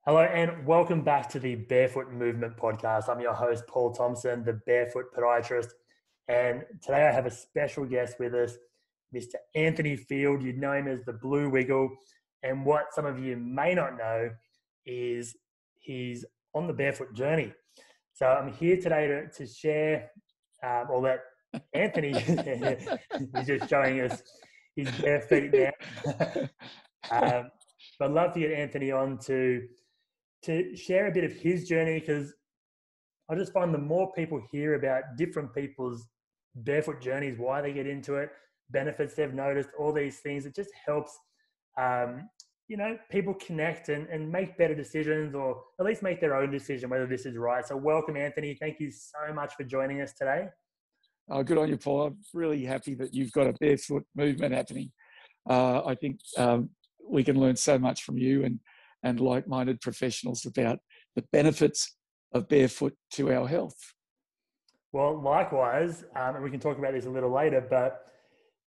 Hello and welcome back to the Barefoot Movement podcast. I'm your host, Paul Thompson, the Barefoot Podiatrist. And today I have a special guest with us, Mr. Anthony Field. You know him as the Blue Wiggle. And what some of you may not know is he's on the barefoot journey. So I'm here today to share all that Anthony is just showing us his bare feet now. But I'd love to get Anthony on to share a bit of his journey, because I just find the more people hear about different people's barefoot journeys, why they get into it, benefits they've noticed, all these things, it just helps, people connect and make better decisions, or at least make their own decision whether this is right. So welcome, Anthony. Thank you so much for joining us today. Oh, good on you, Paul. I'm really happy that you've got a barefoot movement happening. I think we can learn so much from you and like-minded professionals about the benefits of barefoot to our health. Well, likewise, and we can talk about this a little later, but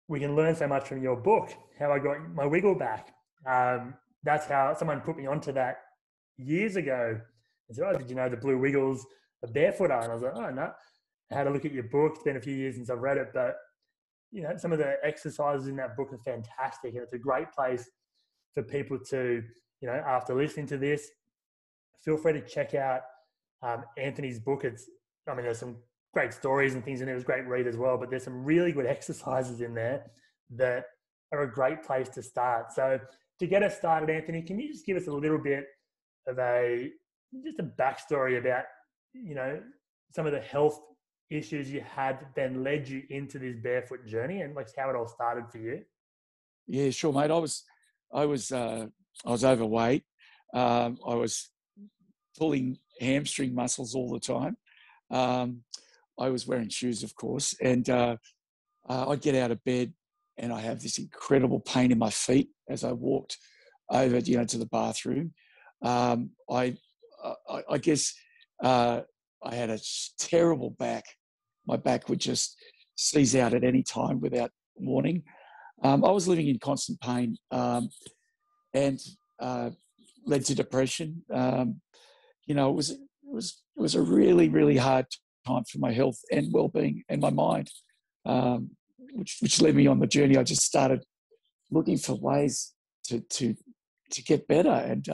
we can learn so much from your book, How I Got My Wiggle Back. That's how someone put me onto that years ago and said, "Oh, did you know the Blue Wiggle's a barefooter?" And I was like, "Oh, no." I had a look at your book. It's been a few years since I've read it, but some of the exercises in that book are fantastic, and it's a great place for people to, after listening to this, feel free to check out Anthony's book. There's some great stories and things in it. It was a great read as well, but there's some really good exercises in there that are a great place to start. So to get us started, Anthony, can you just give us a little bit of a backstory about, some of the health issues you had that then led you into this barefoot journey, and like how it all started for you? Yeah, sure, mate. I was overweight. I was pulling hamstring muscles all the time. I was wearing shoes, of course, and I'd get out of bed and I have this incredible pain in my feet as I walked over, to the bathroom. I guess I had a terrible back. My back would just seize out at any time without warning. I was living in constant pain and led to depression. It was a really, really hard time for my health and well-being and my mind, which led me on the journey. I just started looking for ways to get better, and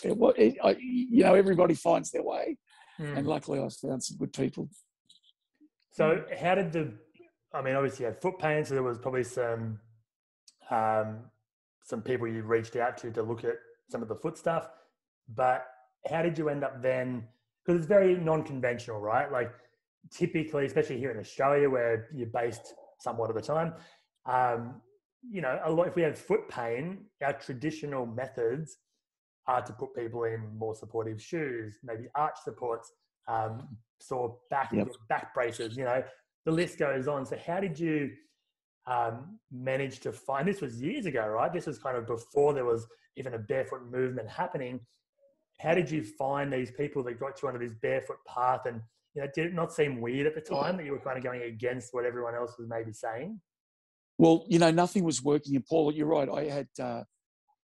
everybody finds their way, and luckily I found some good people. So how did obviously you had foot pain, so there was probably some people you reached out to look at some of the foot stuff, but how did you end up then? Because it's very non-conventional, right? Like typically, especially here in Australia where you're based somewhat of the time, a lot, if we have foot pain, our traditional methods are to put people in more supportive shoes, maybe arch supports, sore back, back braces, the list goes on. So how did you manage to find, this was years ago, right? This was kind of before there was even a barefoot movement happening. How did you find these people that got you onto this barefoot path? And, did it not seem weird at the time that you were kind of going against what everyone else was maybe saying? Well, nothing was working. And Paul, you're right. I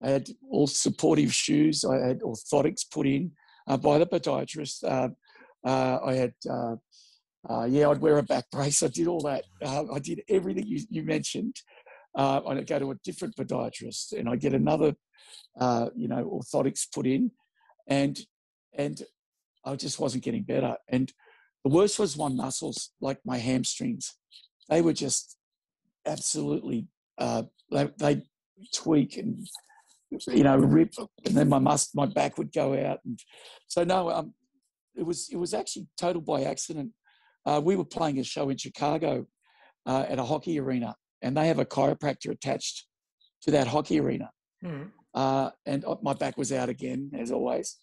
had all supportive shoes. I had orthotics put in by the podiatrist. I had, I'd wear a back brace. I did all that. I did everything you mentioned. I'd go to a different podiatrist and I'd get another, orthotics put in, and I just wasn't getting better. And the worst was my muscles, like my hamstrings. They were just absolutely, they tweak and, rip, and then my back would go out. And so, no, it was actually total by accident. We were playing a show in Chicago at a hockey arena, and they have a chiropractor attached to that hockey arena. And my back was out again, as always.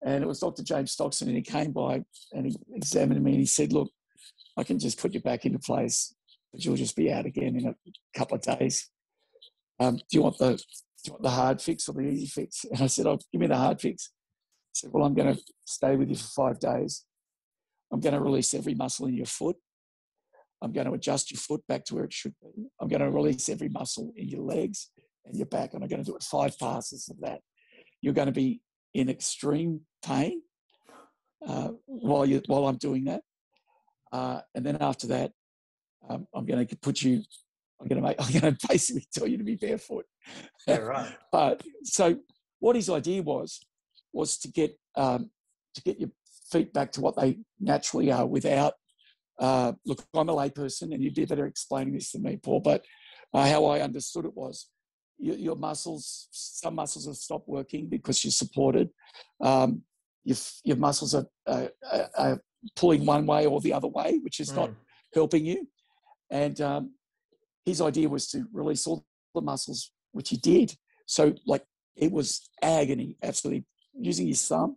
And it was Dr. James Stockson, and he came by and he examined me and he said, "Look, I can just put you back into place, but you'll just be out again in a couple of days. Do you want the hard fix or the easy fix?" And I said, "Oh, give me the hard fix." He said, "Well, I'm going to stay with you for 5 days. I'm going to release every muscle in your foot. I'm going to adjust your foot back to where it should be. I'm going to release every muscle in your legs and your back, and I'm going to do it 5 passes of that. You're going to be in extreme pain while I'm doing that. And then after that, I'm going to basically tell you to be barefoot. Yeah, right. But so what his idea was to get your feet back to what they naturally are without. Look, I'm a layperson, and you'd be better explaining this than me, Paul. But how I understood it was your muscles. Some muscles have stopped working because you're supported. Your muscles are pulling one way or the other way, which is not helping you. And his idea was to release all the muscles, which he did. So, like, it was agony, absolutely. Using his thumb,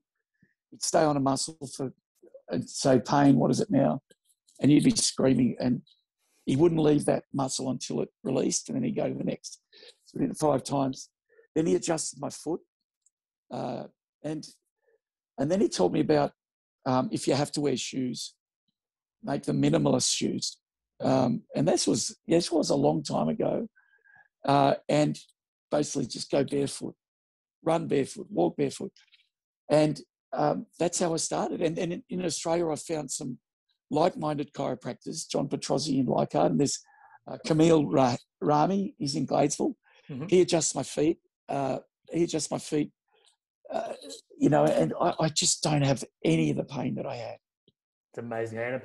he'd stay on a muscle and say, pain, what is it now? And you'd be screaming, and he wouldn't leave that muscle until it released, and then he'd go to the next. So we did it 5 times. Then he adjusted my foot, and then he taught me about if you have to wear shoes, make them minimalist shoes. And this was a long time ago. And basically just go barefoot, run barefoot, walk barefoot. And that's how I started. And in Australia, I found some like-minded chiropractors, John Petrozzi in Leichhardt, and there's Camille Rami, he's in Gladesville. Mm-hmm. He adjusts my feet. And I just don't have any of the pain that I had. It's amazing. And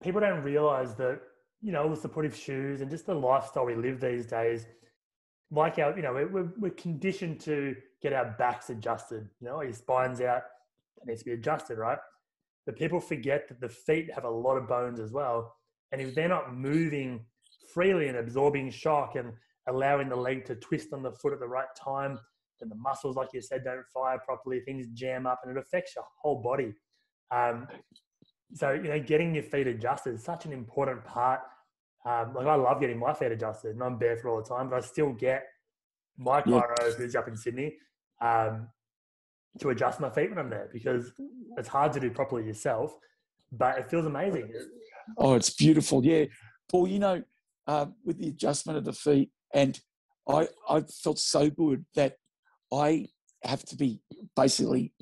people don't realise that, all the supportive shoes and just the lifestyle we live these days, like we're conditioned to get our backs adjusted. Your spine's out, it needs to be adjusted, right? But people forget that the feet have a lot of bones as well. And if they're not moving freely and absorbing shock and allowing the leg to twist on the foot at the right time, then the muscles, like you said, don't fire properly, things jam up, and it affects your whole body. So, getting your feet adjusted is such an important part. I love getting my feet adjusted, and I'm barefoot all the time, but I still get my chiro, who's up in Sydney, to adjust my feet when I'm there, because it's hard to do properly yourself, but it feels amazing. Oh, it's beautiful. Yeah. Paul, with the adjustment of the feet, and I felt so good that I have to be basically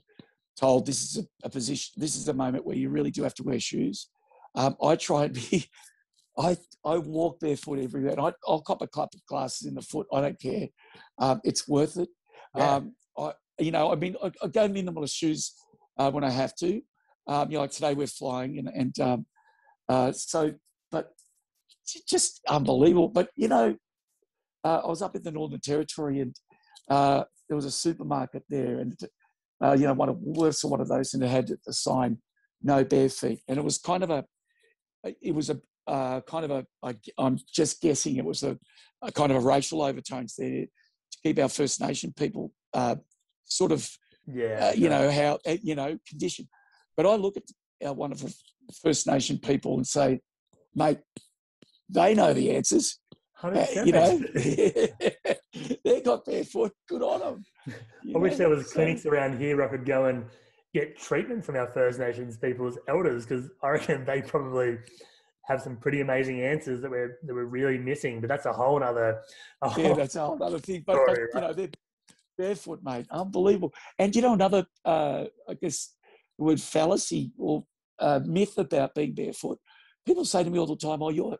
told this is a position, this is a moment where you really do have to wear shoes. I try and be, I walk barefoot everywhere, and I'll cop a couple of glasses in the foot. I don't care. It's worth it. Yeah. I go minimalist shoes when I have to. Like today we're flying, but just unbelievable. But I was up in the Northern Territory, and there was a supermarket there, and one of Woolworths or one of those, and it had the sign "No bare feet," and it was I'm just guessing it was a kind of a racial overtones there to keep our First Nation people conditioned. But I look at our wonderful First Nation people and say, mate, they know the answers. They got barefoot. Good on them. I wish there was clinics around here where I could go and get treatment from our First Nations people's elders, because I reckon they probably have some pretty amazing answers that we're really missing. But that's a whole other that's a whole other thing. But they're barefoot, mate. Unbelievable. And another I guess the word fallacy or myth about being barefoot. People say to me all the time, "Oh, your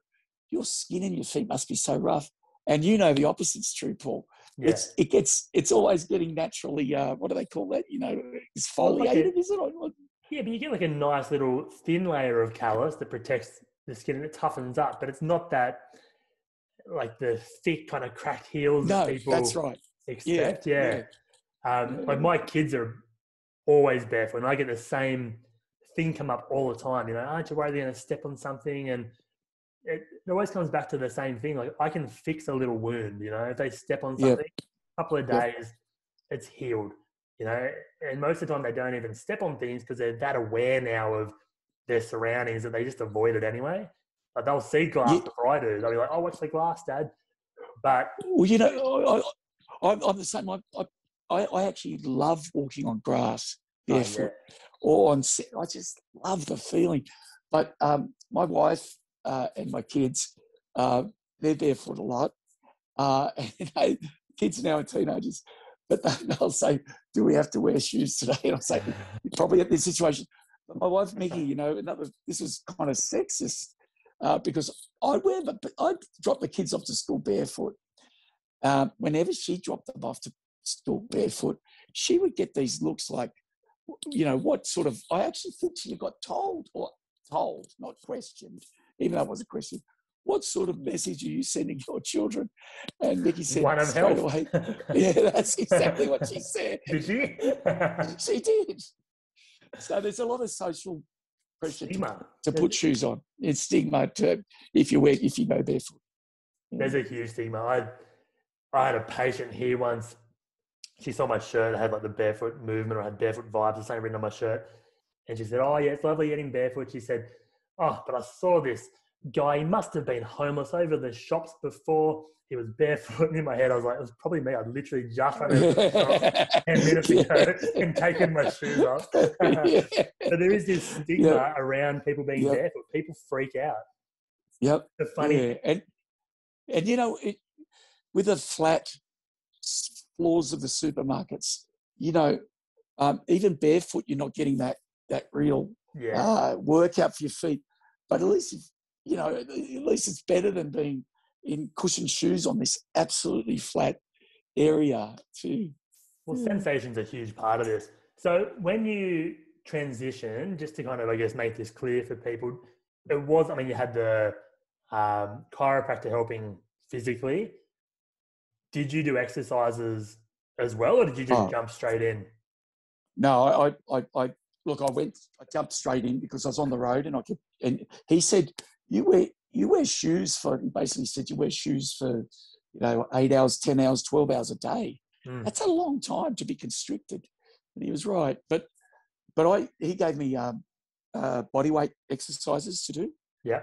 skin and your feet must be so rough." And the opposite's true, Paul. Yeah. It's always getting naturally, what do they call that? Exfoliated, is it? Yeah, but you get like a nice little thin layer of callus that protects the skin and it toughens up, but it's not that like the thick kind of cracked heels that people that's right. expect. Yeah. Like my kids are always barefoot, and I get the same thing come up all the time. Aren't you worried they're going to step on something? And it always comes back to the same thing. Like, I can fix a little wound, if they step on something, a couple of days, it's healed, and most of the time they don't even step on things because they're that aware now of their surroundings that they just avoid it anyway. Like, they'll see glass before I do. They'll be like, "Oh, watch the glass, Dad." But I'm the same. I actually love walking on grass barefoot or on set. I just love the feeling. But my wife and my kids, they're barefoot a lot. Kids now are teenagers, but they'll say, do we have to wear shoes today? And I'm saying, probably at this situation. But my wife, Mickey, this was kind of sexist because I'd drop the kids off to school barefoot. Whenever she dropped them off to school barefoot, she would get these looks like, what sort of, I actually think she got told, not questioned, even though it was a question, what sort of message are you sending your children? And Mickey said straight away, yeah, that's exactly what she said. Did she? She did. So there's a lot of social pressure to put shoes on. It's stigma if you go barefoot. There's a huge stigma. I had a patient here once. She saw my shirt. I had like the barefoot movement, or I had barefoot vibes, the same written on my shirt. And she said, "Oh yeah, it's lovely getting barefoot." She said, "Oh, but I saw this guy. He must have been homeless over the shops before. He was barefoot." And in my head, I was like, "It was probably me. I'd literally just run over the shop 10 minutes ago and taken my shoes off." So there is this stigma around people being barefoot. People freak out. Yep. The funny, and with the flat floors of the supermarkets, even barefoot, you're not getting that real workout for your feet. But at least it's better than being in cushioned shoes on this absolutely flat area too. Well, sensation's a huge part of this. So when you transition, just to kind of, I guess, make this clear for people, you had the chiropractor helping physically. Did you do exercises as well, or did you just jump straight in? No, I jumped straight in because I was on the road, and he said, you wear shoes for, he basically said, you wear shoes for 8 hours, 10 hours, 12 hours a day. That's a long time to be constricted. And he was right. But he gave me body weight exercises to do. Yeah.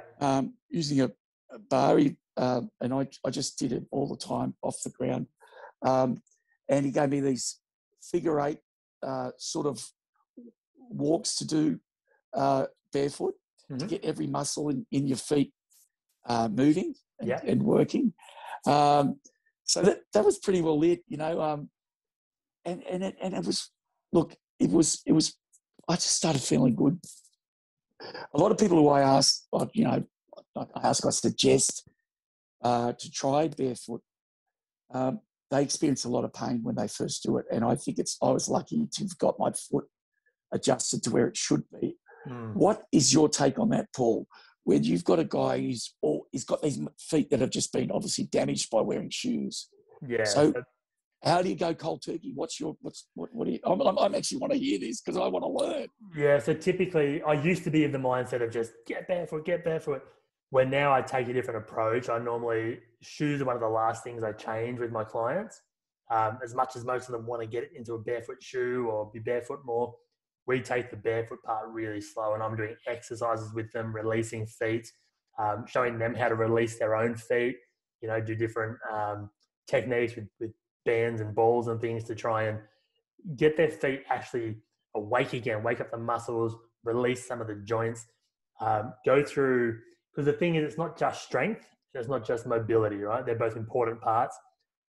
Using a bar, and I just did it all the time off the ground. And he gave me these figure eight sort of walks to do barefoot to get every muscle in your feet moving and working. So that was pretty well lit, and it was, look, it was, I just started feeling good. A lot of people who I suggest to try barefoot, they experience a lot of pain when they first do it. And I think I was lucky to have got my foot adjusted to where it should be. What is your take on that, Paul? When you've got a guy he's got these feet that have just been obviously damaged by wearing shoes. Yeah. So how do you go cold turkey? What do you, I actually want to hear this because I want to learn. Yeah. So typically I used to be of the mindset of just get barefoot. Where now I take a different approach. Shoes are one of the last things I change with my clients. As much as most of them want to get into a barefoot shoe or be barefoot more, we take the barefoot part really slow, and I'm doing exercises with them, releasing feet, showing them how to release their own feet, do different techniques with bands and balls and things to try and get their feet actually awake again, wake up the muscles, release some of the joints, go through, because the thing is, it's not just strength, it's not just mobility, right? They're both important parts.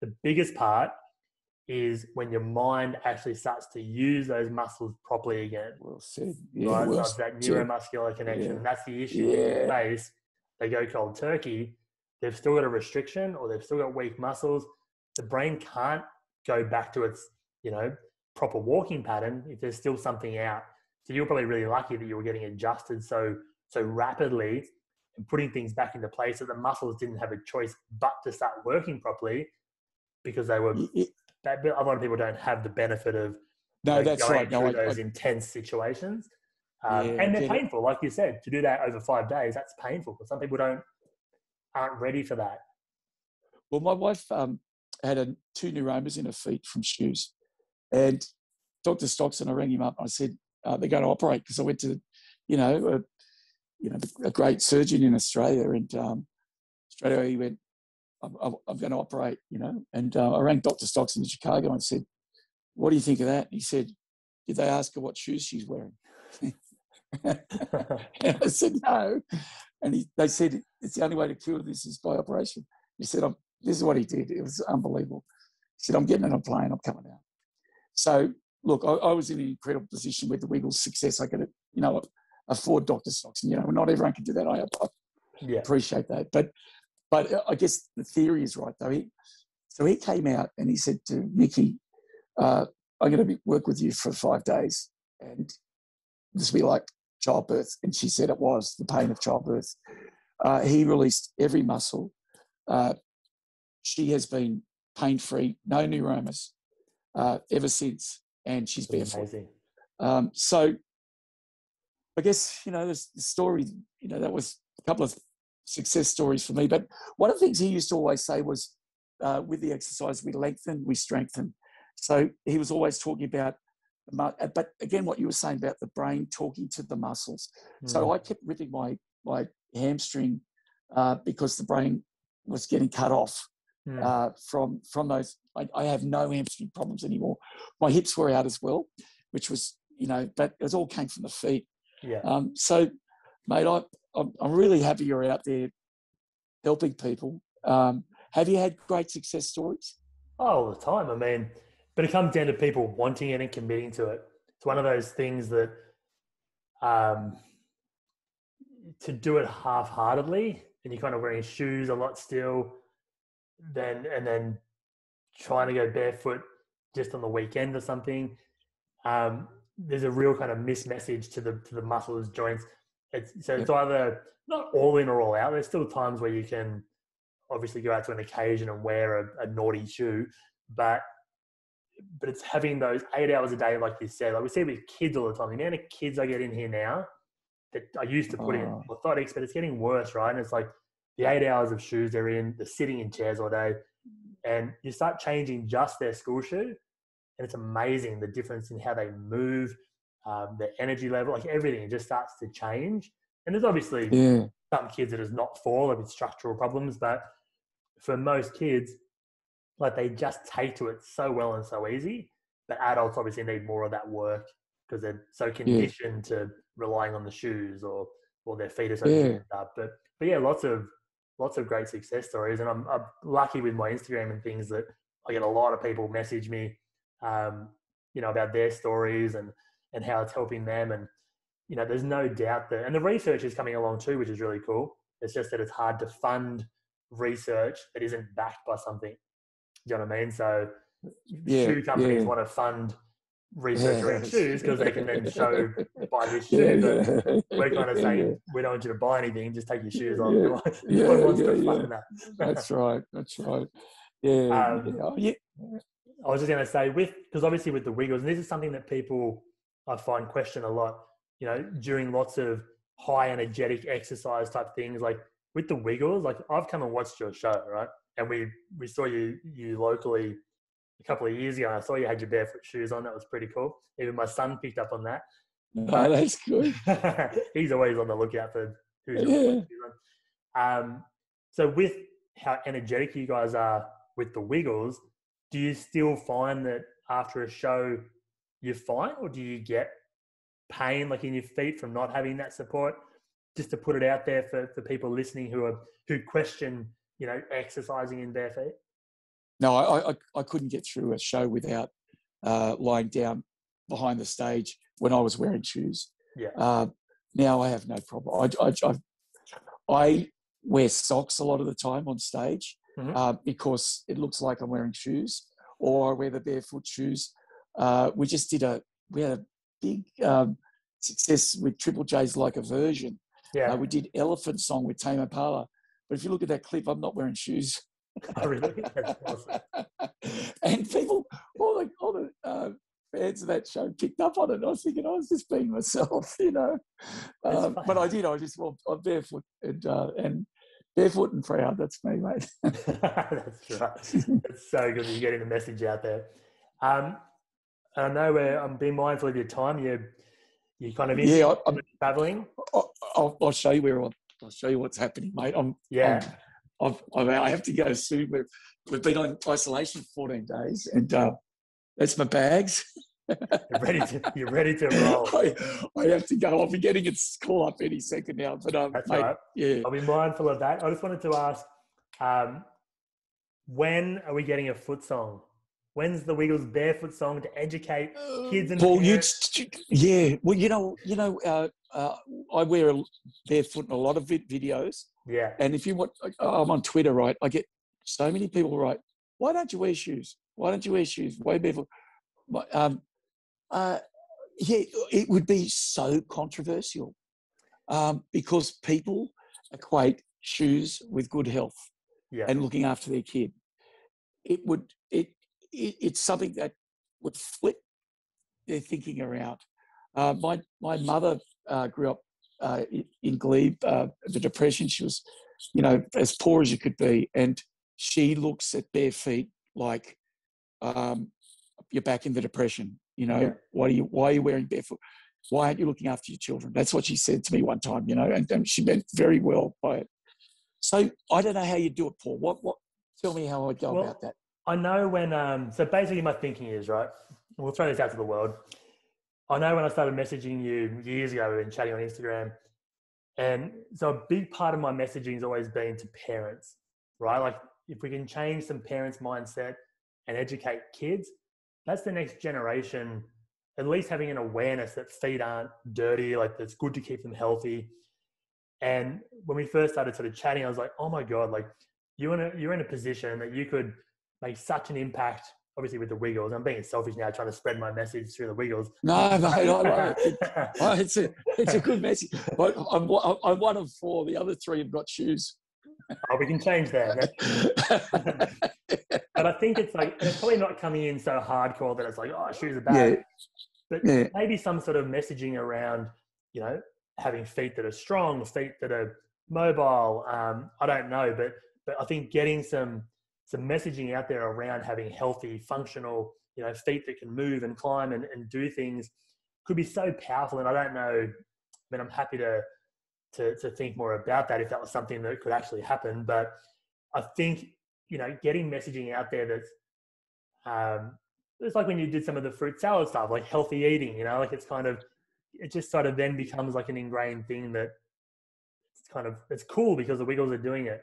The biggest part is when your mind actually starts to use those muscles properly again. Well said. Yeah, right? So it's that neuromuscular connection. And that's the issue in face. They go cold turkey. They've still got a restriction, or they've still got weak muscles. The brain can't go back to its, proper walking pattern if there's still something out. So you're probably really lucky that you were getting adjusted so rapidly and putting things back into place that the muscles didn't have a choice but to start working properly, because they were. A lot of people don't have the benefit of that's going right. through those intense situations, and they're painful. Like you said, to do that over 5 days, that's painful. But some people aren't ready for that. Well, my wife had 2 neuromas in her feet from shoes, and Dr. Stockton, I rang him up and I said they're going to operate, because I went to a great surgeon in Australia, and straight away he went, I'm going to operate, and I rang Dr. Stockton in Chicago and said, what do you think of that? And he said, did they ask her what shoes she's wearing? And I said, no. And they said, it's the only way to cure this is by operation. He said, this is what he did. It was unbelievable. He said, I'm getting on a plane, I'm coming out. So, look, I was in an incredible position with the Wiggles' success. I could, afford doctor stocks, and not everyone can do that. I appreciate that, but I guess the theory is right though. He came out and he said to Nikki, "I'm going to work with you for 5 days, and this will be like childbirth." And she said it was the pain of childbirth. He released every muscle. She has been pain-free, no neuromas ever since, and she's barefoot. Amazing. So I guess, the story, that was a couple of success stories for me. But one of the things he used to always say was, with the exercise, we lengthen, we strengthen. So he was always talking about, but again, what you were saying about the brain talking to the muscles. So I kept ripping my hamstring because the brain was getting cut off from those. I have no hamstring problems anymore. My hips were out as well, which was, but it all came from the feet. Yeah. So, mate, I'm really happy you're out there helping people. Have you had great success stories? Oh, all the time. I mean, but it comes down to people wanting it and committing to it. It's one of those things that to do it half-heartedly, and you're kind of wearing shoes a lot still, and then trying to go barefoot just on the weekend or something. There's a real kind of mismessage to the muscles, joints. It's either not all in or all out. There's still times where you can obviously go out to an occasion and wear a naughty shoe, but it's having those 8 hours a day, like you said. Like we see with kids all the time. The amount of kids I get in here now that I used to put in orthotics, but it's getting worse, right? And it's like the 8 hours of shoes they're in, they're sitting in chairs all day, and you start changing just their school shoe, and it's amazing the difference in how they move, their energy level, like everything. It just starts to change. And there's obviously some kids that is not for, like with structural problems, but for most kids, like they just take to it so well and so easy. But adults obviously need more of that work because they're so conditioned to relying on the shoes or their feet are so jammed up. But yeah, lots of great success stories, and I'm lucky with my Instagram and things that I get a lot of people message me, about their stories and how it's helping them. And there's no doubt that, and the research is coming along too, which is really cool. It's just that it's hard to fund research that isn't backed by something. Do you know what I mean? So shoe companies want to fund research around shoes because they can then show, buy this shoe. But we're kind of saying we don't want you to buy anything, just take your shoes on. No one wants to fund that. That's right. Yeah. I was just going to say, because obviously with the Wiggles, and this is something that people I find question a lot, during lots of high energetic exercise type things, like with the Wiggles, like I've come and watched your show, right? And we saw you locally a couple of years ago. I saw you had your barefoot shoes on. That was pretty cool. Even my son picked up on that. Oh, that's good. He's always on the lookout for who's shoes on. So with how energetic you guys are with the Wiggles, do you still find that after a show you're fine, or do you get pain like in your feet from not having that support? Just to put it out there for people listening who question, exercising in bare feet. No, I couldn't get through a show without lying down behind the stage when I was wearing shoes. Yeah. Now I have no problem. I wear socks a lot of the time on stage because it looks like I'm wearing shoes, or I wear the barefoot shoes. We had a big success with Triple J's Like a Version. Yeah. We did Elephant Song with Tame Impala. But if you look at that clip, I'm not wearing shoes. Oh, really? That's awesome. And people, all the fans of that show picked up on it. I was thinking I was just being myself, but I did. I'm barefoot and barefoot and proud. That's me, mate. That's right. It's so good that you're getting the message out there. I know I'm being mindful of your time. You kind of I'm traveling. I'll show you I'll show you what's happening, mate. I have to go soon. We've been on isolation for 14 days, and that's my bags. You're ready to roll. I have to go. I'll be getting a call up any second now. But that's mate, right. Yeah, I'll be mindful of that. I just wanted to ask, when are we getting a foot song? When's the Wiggles Barefoot song to educate kids and Paul, parents? yeah. Well, I wear a barefoot in a lot of videos. Yeah. And if you want, I'm on Twitter, right? I get so many people write, "Why don't you wear shoes? Why don't you wear shoes? Why barefoot?" Yeah, it would be so controversial because people equate shoes with good health and looking after their kid. It's something that would flip their thinking around. My mother grew up in Glebe, the Depression. She was, as poor as you could be, and she looks at bare feet like you're back in the Depression. Why are you wearing barefoot? Why aren't you looking after your children? That's what she said to me one time. And she meant very well by it. So I don't know how you do it, Paul. What? Tell me how I'd go about that. I know when, so basically my thinking is, right, we'll throw this out to the world. I know when I started messaging you years ago and chatting on Instagram, and so a big part of my messaging has always been to parents, right? Like if we can change some parents' mindset and educate kids, that's the next generation, at least having an awareness that feet aren't dirty, like it's good to keep them healthy. And when we first started sort of chatting, I was like, oh my God, like you're in a position that you could make such an impact, obviously with the Wiggles. I'm being selfish now, trying to spread my message through the Wiggles. No, it's a good message. But I'm one of four. The other three have got shoes. Oh, we can change that. But I think it's like, it's probably not coming in so hardcore that it's like, oh, shoes are bad. But maybe some sort of messaging around, having feet that are strong, feet that are mobile. I don't know, but I think getting some messaging out there around having healthy, functional, feet that can move and climb and do things could be so powerful. And I don't know, I'm happy to think more about that if that was something that could actually happen. But I think, getting messaging out there that's, it's like when you did some of the fruit salad stuff, like healthy eating, like it just sort of then becomes like an ingrained thing that it's cool because the Wiggles are doing it,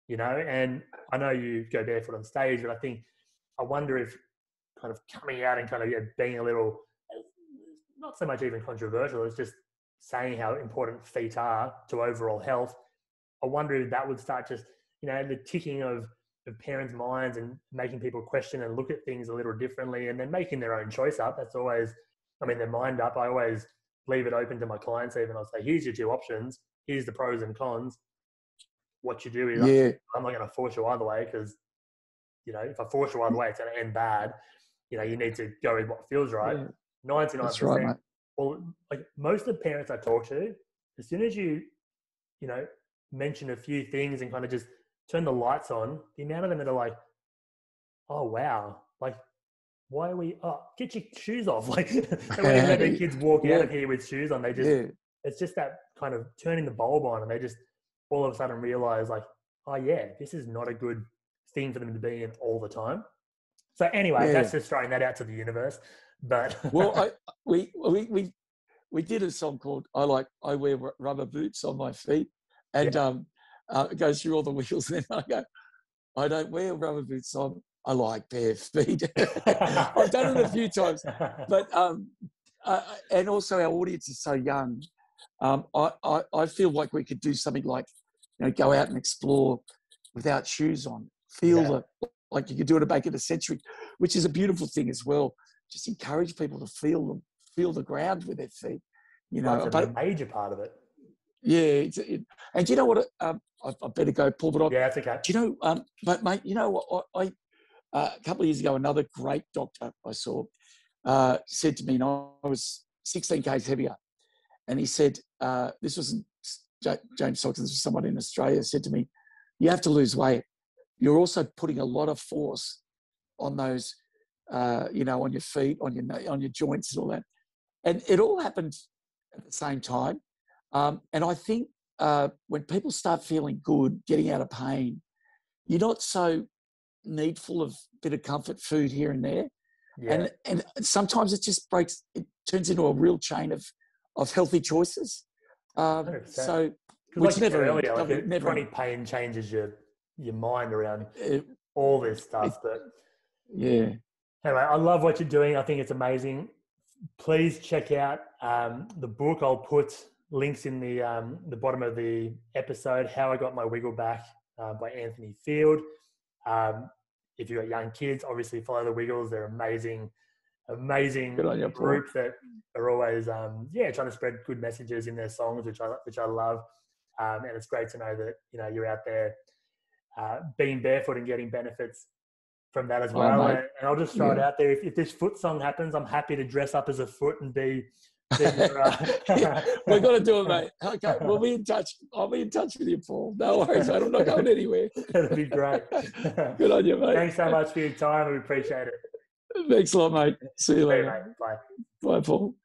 and I know you go barefoot on stage, but I wonder if kind of coming out and kind of being a little, not so much even controversial, it's just saying how important feet are to overall health. I wonder if that would start just, the ticking of parents' minds and making people question and look at things a little differently and then making their own choice up. That's always, their mind up. I always leave it open to my clients even. I'll say, here's your two options. Here's the pros and cons. What you do is, I'm not going to force you either way because, if I force you either way, it's going to end bad. You need to go with what feels right. 99%. That's right, mate. Well, like most of the parents I talk to, as soon as you mention a few things and kind of just turn the lights on, the amount of them that are like, oh, wow, like, why are we, get your shoes off. Like, they won't even let their kids walk out of here with shoes on. They just, it's just that kind of turning the bulb on and they just all of a sudden realize like, oh yeah, this is not a good thing for them to be in all the time. So anyway, that's just throwing that out to the universe. But well, we did a song called I wear rubber boots on my feet, and it goes through all the wheels. And then I go, I don't wear rubber boots on. I like bare feet. I've done it a few times, but and also our audience is so young. I feel like we could do something like, go out and explore without shoes on. Like you could do it back in the century, which is a beautiful thing as well. Just encourage people to feel the ground with their feet. That's a major part of it. Yeah, and you know what? I better go, Paul. But that's okay. Do you know, but mate, you know what? I a couple of years ago, another great doctor I saw said to me, and I was 16 kgs heavier, and he said, this wasn't James Stockton, this was someone in Australia, said to me, you have to lose weight. You're also putting a lot of force on those, on your feet, on your joints and all that. And it all happened at the same time. And I think when people start feeling good, getting out of pain, you're not so needful of a bit of comfort food here and there. Yeah. And sometimes it just it turns into a real chain of healthy choices. So, which like never earlier, chronic pain changes your mind around all this stuff. But yeah. Anyway, I love what you're doing. I think it's amazing. Please check out the book. I'll put links in the bottom of the episode, How I Got My Wiggle Back by Anthony Field. If you've got young kids, obviously follow the Wiggles. They're amazing group that are always trying to spread good messages in their songs, which I love. And it's great to know that, you know, you're out there being barefoot and getting benefits from that as well. And I'll just throw it out there. If this foot song happens, I'm happy to dress up as a foot and be your, We're going to do it, mate. Okay, we'll be in touch. I'll be in touch with you, Paul. No worries, mate. I'm not going anywhere. That'd be great. Good on you, mate. Thanks so much for your time. We appreciate it. Thanks a lot, mate. See you later. Mate. Bye. Bye, Paul.